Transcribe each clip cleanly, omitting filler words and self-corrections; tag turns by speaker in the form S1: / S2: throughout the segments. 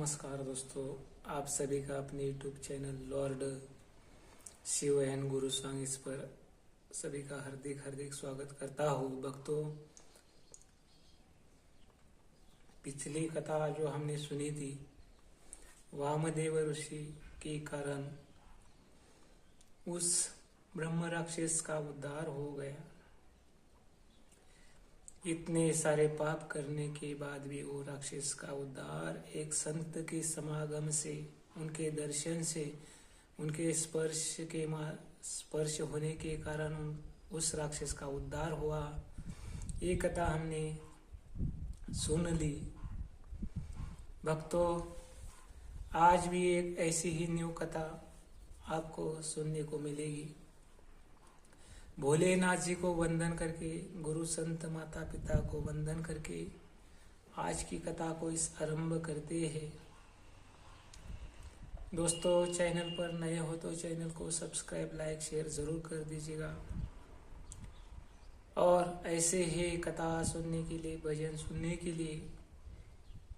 S1: नमस्कार दोस्तों, आप सभी का अपने YouTube channel Lord Shiv and Guru song इस पर सभी का हार्दिक हार्दिक स्वागत करता हूँ। भक्तों, पिछली कथा जो हमने सुनी थी, वामदेव ऋषि के कारण उस ब्रह्म राक्षस का उद्धार हो गया। इतने सारे पाप करने के बाद भी वो राक्षस का उद्धार एक संत के समागम से, उनके दर्शन से, उनके स्पर्श होने के कारण उस राक्षस का उद्धार हुआ। ये कथा हमने सुन ली। भक्तों, आज भी एक ऐसी ही न्यू कथा आपको सुनने को मिलेगी। भोलेनाथ जी को वंदन करके, गुरु संत माता पिता को वंदन करके आज की कथा को इस आरंभ करते हैं। दोस्तों, चैनल पर नए हो तो चैनल को सब्सक्राइब, लाइक, शेयर जरूर कर दीजिएगा। और ऐसे ही कथा सुनने के लिए, भजन सुनने के लिए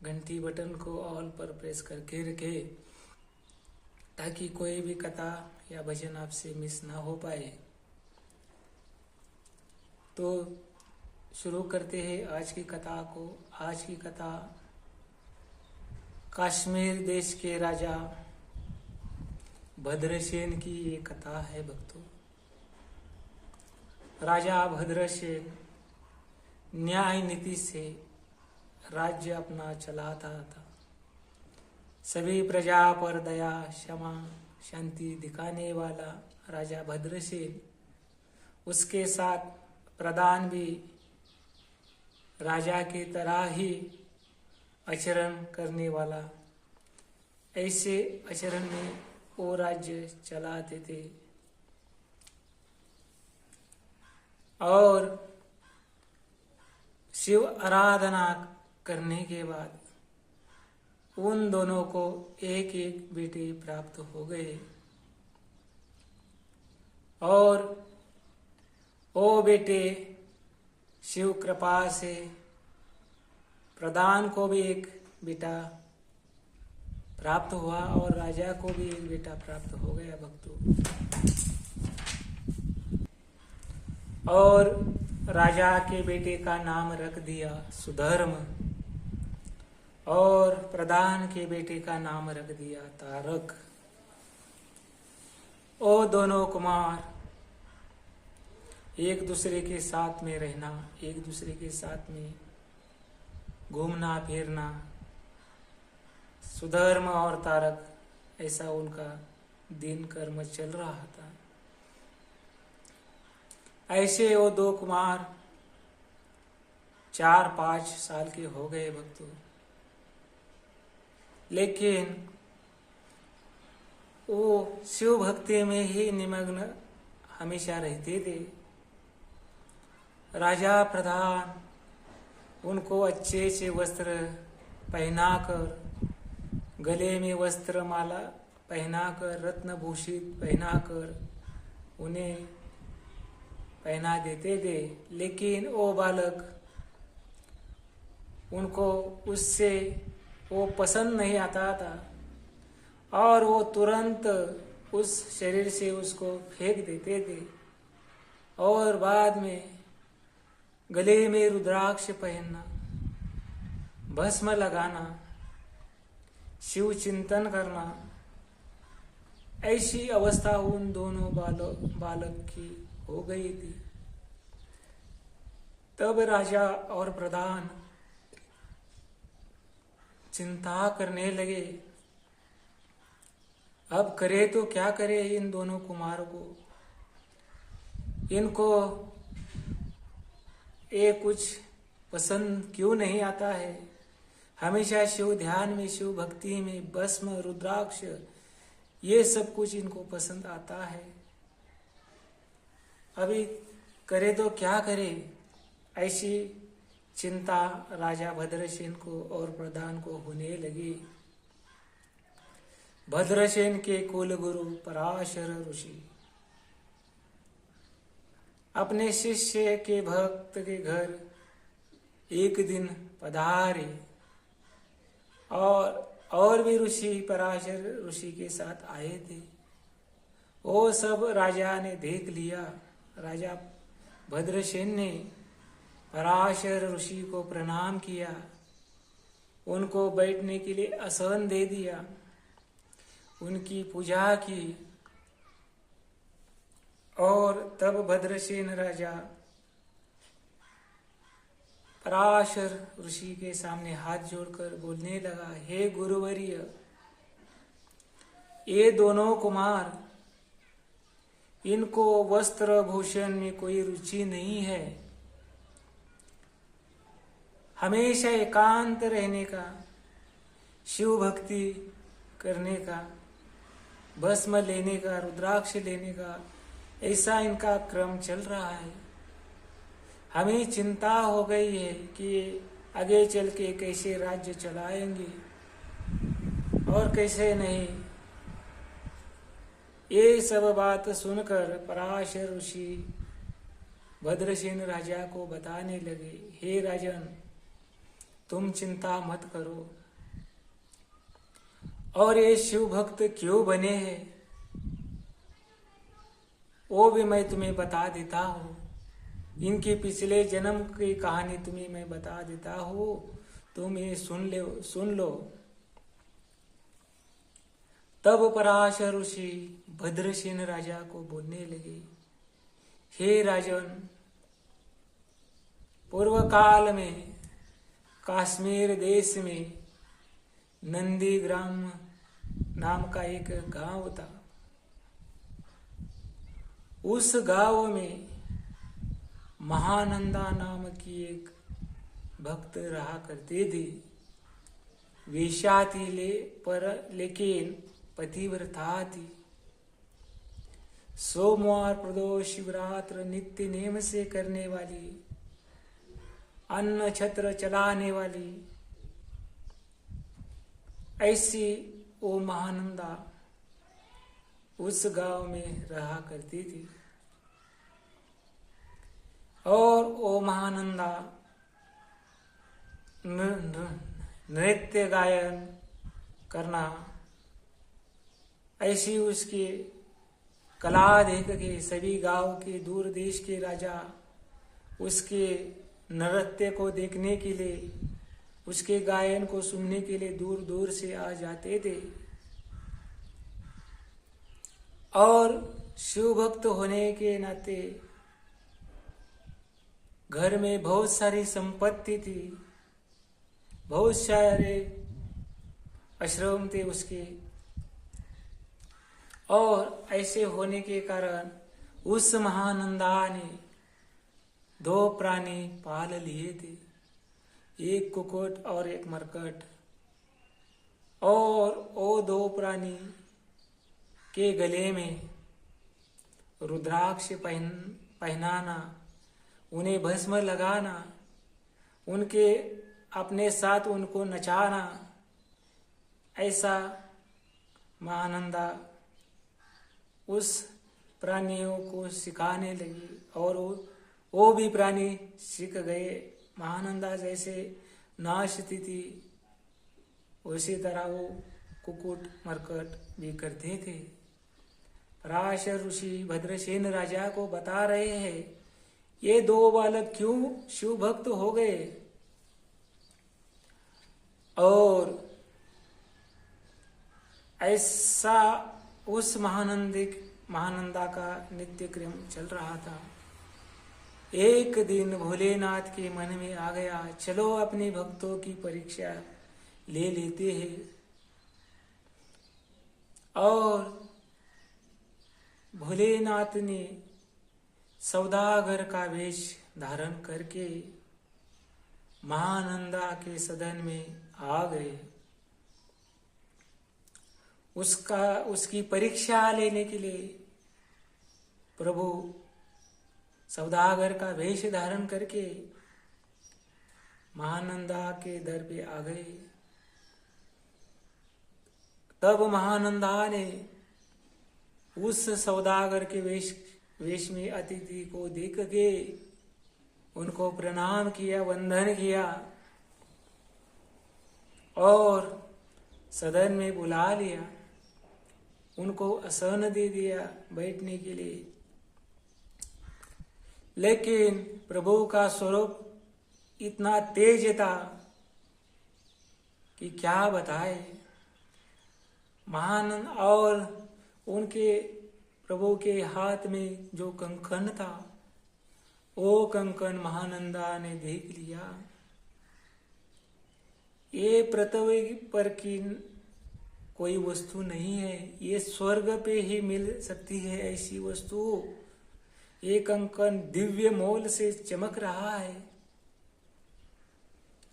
S1: घंटी बटन को ऑल पर प्रेस करके रखें, ताकि कोई भी कथा या भजन आपसे मिस ना हो पाए। तो शुरू करते हैं आज की कथा को। आज की कथा कश्मीर देश के राजा भद्रसेन की ये कथा है। भक्तों, राजा भद्रसेन न्याय नीति से राज्य अपना चलाता था। सभी प्रजा पर दया, क्षमा, शांति दिखाने वाला राजा भद्रसेन, उसके साथ प्रधान भी राजा की तरह ही आचरण करने वाला, ऐसे आचरण में वो राज्य चलाते थे। और शिव आराधना करने के बाद उन दोनों को एक एक बेटे प्राप्त हो गए। और ओ बेटे शिव कृपा से प्रधान को भी एक बेटा प्राप्त हुआ और राजा को भी एक बेटा प्राप्त हो गया। भक्तों, और राजा के बेटे का नाम रख दिया सुधर्म और प्रधान के बेटे का नाम रख दिया तारक। ओ दोनों कुमार एक दूसरे के साथ में रहना, एक दूसरे के साथ में घूमना फिरना, सुधर्म और तारक, ऐसा उनका दिन कर्म चल रहा था। ऐसे वो दो कुमार 4-5 साल के हो गए। भक्तों, लेकिन वो शिव भक्ति में ही निमग्न हमेशा रहते थे। राजा प्रधान उनको अच्छे से वस्त्र पहनाकर, गले में वस्त्र माला पहनाकर, रत्न भूषित पहनाकर उन्हें पहना देते थे। लेकिन वो बालक, उनको उससे वो पसंद नहीं आता था और वो तुरंत उस शरीर से उसको फेंक देते थे। और बाद में गले में रुद्राक्ष पहनना, भस्म लगाना, शिव चिंतन करना, ऐसी अवस्था उन दोनों बालक की हो गई थी। तब राजा और प्रधान चिंता करने लगे, अब करे तो क्या करे इन दोनों कुमारों को। इनको ये कुछ पसंद क्यों नहीं आता है। हमेशा शिव ध्यान में, शिव भक्ति में, भस्म, रुद्राक्ष, ये सब कुछ इनको पसंद आता है। अभी करे तो क्या करे, ऐसी चिंता राजा भद्रसेन को और प्रधान को होने लगी। भद्रसेन के कुलगुरु पराशर ऋषि अपने शिष्य के भक्त के घर एक दिन पधारे और और भी ऋषि पराशर ऋषि के साथ आए थे। वो सब राजा ने देख लिया। राजा भद्रसेन ने पराशर ऋषि को प्रणाम किया, उनको बैठने के लिए आसन दे दिया, उनकी पूजा की। और तब भद्रसेन राजा पराशर ऋषि के सामने हाथ जोड़कर बोलने लगा, हे गुरुवर्य, ये दोनों कुमार, इनको वस्त्र भूषण में कोई रुचि नहीं है। हमेशा एकांत रहने का, शिव भक्ति करने का, भस्म लेने का, रुद्राक्ष लेने का, ऐसा इनका क्रम चल रहा है। हमें चिंता हो गई है कि आगे चल के कैसे राज्य चलाएंगे और कैसे नहीं। ये सब बात सुनकर पराशर ऋषि भद्रसेन राजा को बताने लगे, हे राजन, तुम चिंता मत करो। और ये शिव भक्त क्यों बने हैं वो भी मैं तुम्हें बता देता हूँ। इनके पिछले जन्म की कहानी तुम्हें मैं बता देता हूँ, तुम ये सुन लो। तब पराशर ऋषि भद्रसेन राजा को बोलने लगे, हे राजन, पूर्व काल में कश्मीर देश में नंदी ग्राम नाम का एक गांव था। उस गांव में महानंदा नाम की एक भक्त रहा करते थे। वेश्या थी लेकिन पतिव्रता थी। सोमवार, प्रदोष, शिवरात्र नित्य नेम से करने वाली, अन्न छत्र चलाने वाली, ऐसी वो महानंदा उस गांव में रहा करती थी। और वो महानंदा नृत्य गायन करना, ऐसी उसकी कला देख के सभी गांव के दूर देश के राजा उसके नृत्य को देखने के लिए, उसके गायन को सुनने के लिए दूर दूर से आ जाते थे। और शिव भक्त होने के नाते घर में बहुत सारी संपत्ति थी, बहुत सारे आश्रम थे उसके। और ऐसे होने के कारण उस महानंदा ने 2 प्राणी पाल लिए थे, एक कुक्कुट और एक मरकट। और वो 2 प्राणी के गले में रुद्राक्ष पहनाना, उन्हें भस्म लगाना, उनके अपने साथ उनको नचाना, ऐसा महानंदा उस प्राणियों को सिखाने लगी। और वो भी प्राणी सीख गए। महानंदा जैसे नाचती थी उसी तरह वो कुक्कुट मरकट भी करते थे। पराशर ऋषि भद्रसेन राजा को बता रहे हैं, ये 2 बालक क्यों शिव भक्त हो गए। और ऐसा उस महानंदा का नित्य क्रम चल रहा था। एक दिन भोलेनाथ के मन में आ गया, चलो अपने भक्तों की परीक्षा ले लेते हैं। और भोलेनाथ ने सौदागर का वेश धारण करके महानंदा के सदन में आ गए। उसकी परीक्षा लेने के लिए प्रभु सौदागर का वेश धारण करके महानंदा के दर पे आ गए। तब महानंदा ने उस सौदागर के वेश में अतिथि को देख के उनको प्रणाम किया, वंदन किया। और सदन में बुला लिया, उनको आसन दे दिया बैठने के लिए। लेकिन प्रभु का स्वरूप इतना तेज था कि क्या बताए। महानंद और उनके प्रभु के हाथ में जो कंकन था, वो कंकन महानंदा ने देख लिया। ये पृथ्वी पर की कोई वस्तु नहीं है, ये स्वर्ग पे ही मिल सकती है ऐसी वस्तु। ये कंकन दिव्य मोल से चमक रहा है।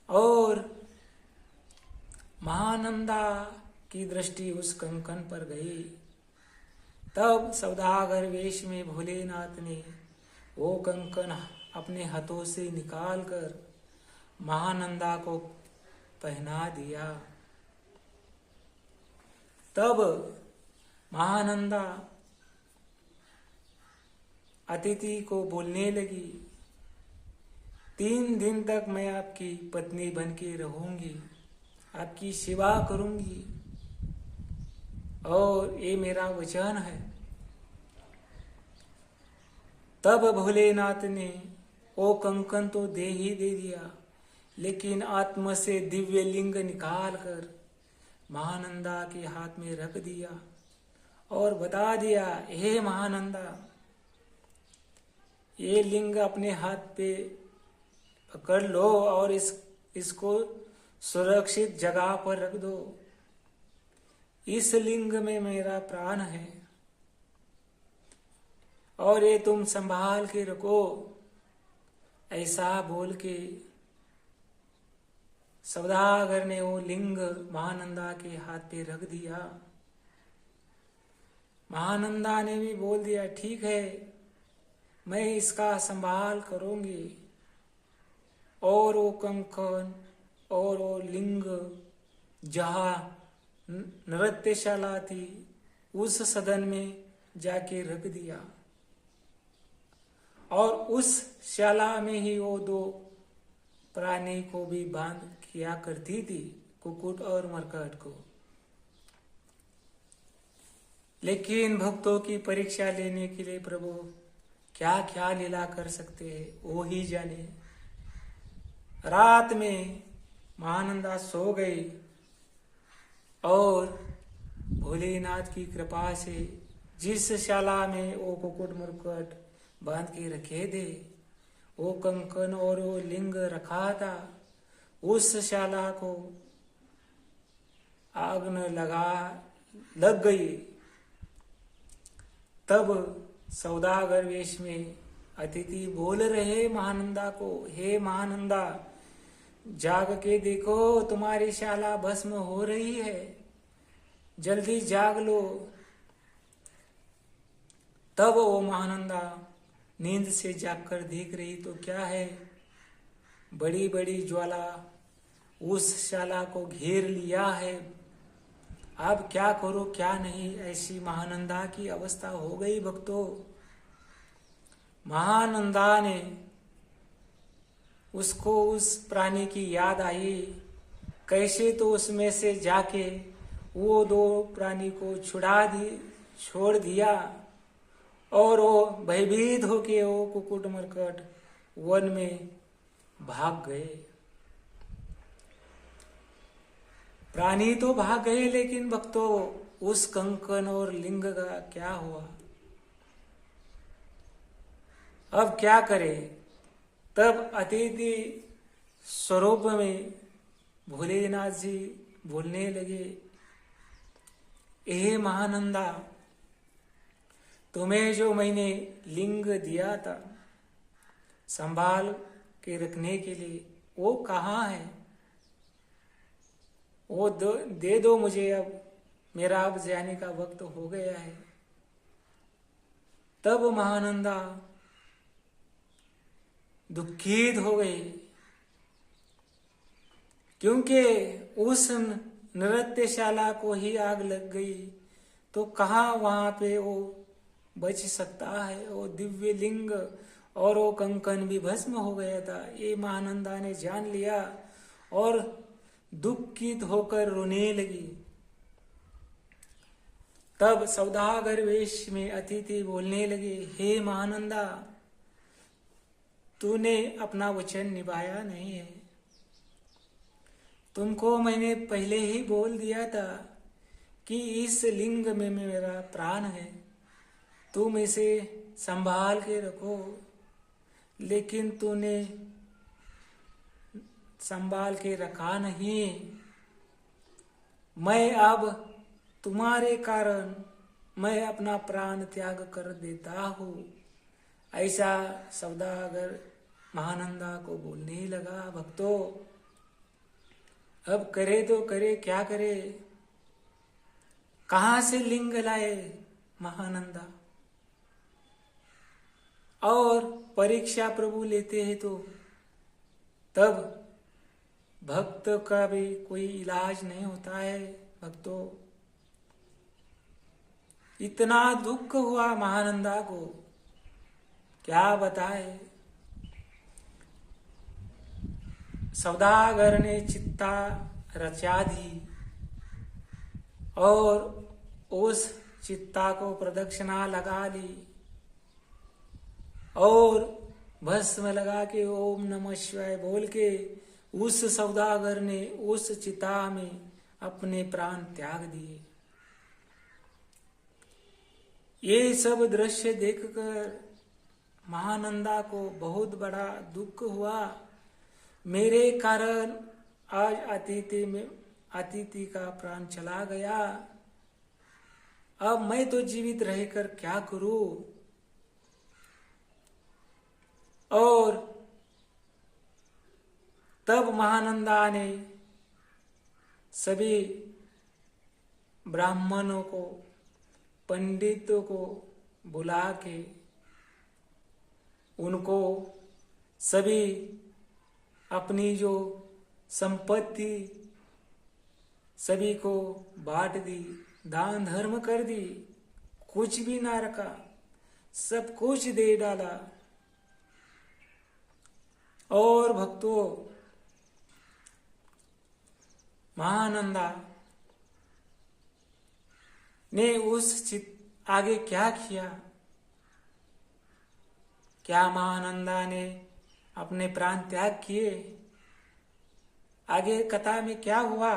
S1: और महानंदा की दृष्टि उस कंकन पर गई। तब सौदागर वेश में भोलेनाथ ने वो कंकन अपने हाथों से निकालकर महानंदा को पहना दिया। तब महानंदा अतिथि को बोलने लगी, 3 दिन तक मैं आपकी पत्नी बन के रहूंगी, आपकी सेवा करूंगी, और ये मेरा वचन है। तब भोलेनाथ ने वो कंकन तो दे ही दे दिया, लेकिन आत्मा से दिव्य लिंग निकाल कर महानंदा के हाथ में रख दिया और बता दिया, हे महानंदा, ये लिंग अपने हाथ पे पकड़ लो और इसको सुरक्षित जगह पर रख दो। इस लिंग में मेरा प्राण है और ये तुम संभाल के रखो। ऐसा बोल के सौदागर ने वो लिंग महानंदा के हाथ पे रख दिया। महानंदा ने भी बोल दिया, ठीक है, मैं इसका संभाल करूंगी। और वो कंकन और वो लिंग जहाँ नृत्यशाला थी उस सदन में जाके रख दिया। और उस शाला में ही वो 2 प्राणी को भी बांध किया करती थी, कुक्कुट और मरकट को। लेकिन भक्तों की परीक्षा लेने के लिए प्रभु क्या क्या लीला कर सकते हैं वो ही जाने। रात में महानंदा सो गई और भोलेनाथ की कृपा से जिस शाला में वो कुक्कुट मुर्कट बांध के रखे थे, वो कंकन और वो लिंग रखा था, उस शाला को आग न लग गई। तब सौदागर वेश में अतिथि बोल रहे महानंदा को, हे महानंदा, जाग के देखो, तुम्हारी शाला भस्म हो रही है, जल्दी जाग लो। तब वो महानंदा नींद से जागकर देख रही तो क्या है, बड़ी बड़ी ज्वाला उस शाला को घेर लिया है। अब क्या करो क्या नहीं, ऐसी महानंदा की अवस्था हो गई। भक्तों, महानंदा ने उसको उस प्राणी की याद आई, कैसे तो उसमें से जाके वो 2 प्राणी को छोड़ दिया और वो भयभीत होके वो कुक्कुट मरकट वन में भाग गए। प्राणी तो भाग गए, लेकिन भक्तों उस कंकन और लिंग का क्या हुआ? अब क्या करे? तब अतिथि स्वरूप में भोलेनाथ जी बोलने लगे, हे महानंदा, तुम्हें जो मैंने लिंग दिया था संभाल के रखने के लिए, वो कहाँ है? वो दे दो मुझे, अब मेरा अब जाने का वक्त हो गया है। तब महानंदा दुखित हो गई, क्योंकि उस नृत्यशाला को ही आग लग गई तो कहाँ वहां पे वो बच सकता है। वो दिव्य लिंग और वो कंकन भी भस्म हो गया था। ये महानंदा ने जान लिया और दुखित होकर रोने लगी। तब सौदागर वेश में अतिथि बोलने लगे, हे महानंदा, तूने अपना वचन निभाया नहीं है। तुमको मैंने पहले ही बोल दिया था कि इस लिंग में मेरा प्राण है, तुम इसे संभाल के रखो, लेकिन तूने संभाल के रखा नहीं। मैं अब तुम्हारे कारण मैं अपना प्राण त्याग कर देता हूँ। ऐसा सौदागर महानंदा को बोलने लगा। भक्तों, अब करे तो करे, क्या करे, कहां से लिंग लाए महानंदा? और परीक्षा प्रभु लेते हैं तो तब भक्त का भी कोई इलाज नहीं होता है। भक्तों, इतना दुख हुआ महानंदा को, क्या बताए। सौदागर ने चित्ता रचा दी और उस चित्ता को प्रदक्षिणा लगा ली और भस्म लगा के ओम नमः शिवाय बोल के उस सौदागर ने उस चिता में अपने प्राण त्याग दिए। ये सब दृश्य देखकर महानंदा को बहुत बड़ा दुख हुआ। मेरे कारण आज अतिथि का प्राण चला गया, अब मैं तो जीवित रहकर क्या करूं? और तब महानंदा ने सभी ब्राह्मणों को, पंडितों को बुला के उनको सभी अपनी जो संपत्ति सभी को बांट दी, दान धर्म कर दी, कुछ भी ना रखा, सब कुछ दे डाला। और भक्तों, महानंदा ने उस आगे क्या किया? क्या महानंदा ने अपने प्राण त्याग किए? आगे कथा में क्या हुआ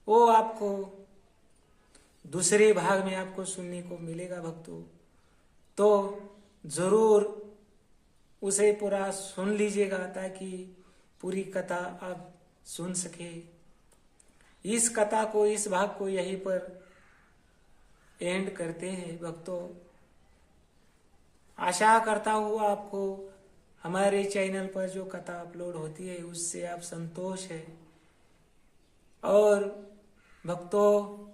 S1: वो आपको दूसरे भाग में आपको सुनने को मिलेगा भक्तों। तो जरूर उसे पूरा सुन लीजिएगा ताकि पूरी कथा आप सुन सके। इस कथा को, इस भाग को यहीं पर एंड करते हैं भक्तों। आशा करता हूँ आपको हमारे चैनल पर जो कथा अपलोड होती है उससे आप संतोष है। और भक्तों,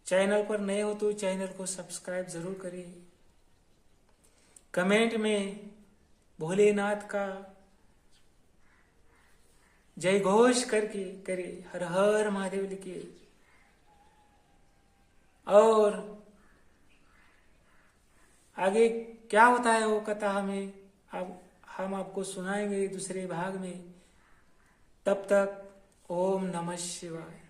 S1: चैनल पर नए हो तो चैनल को सब्सक्राइब जरूर करिए। कमेंट में भोलेनाथ का जय घोष करके करे, हर हर महादेव लिखे। और आगे क्या होता है वो कथा हम आपको सुनाएंगे दूसरे भाग में। तब तक ओम नमः शिवाय।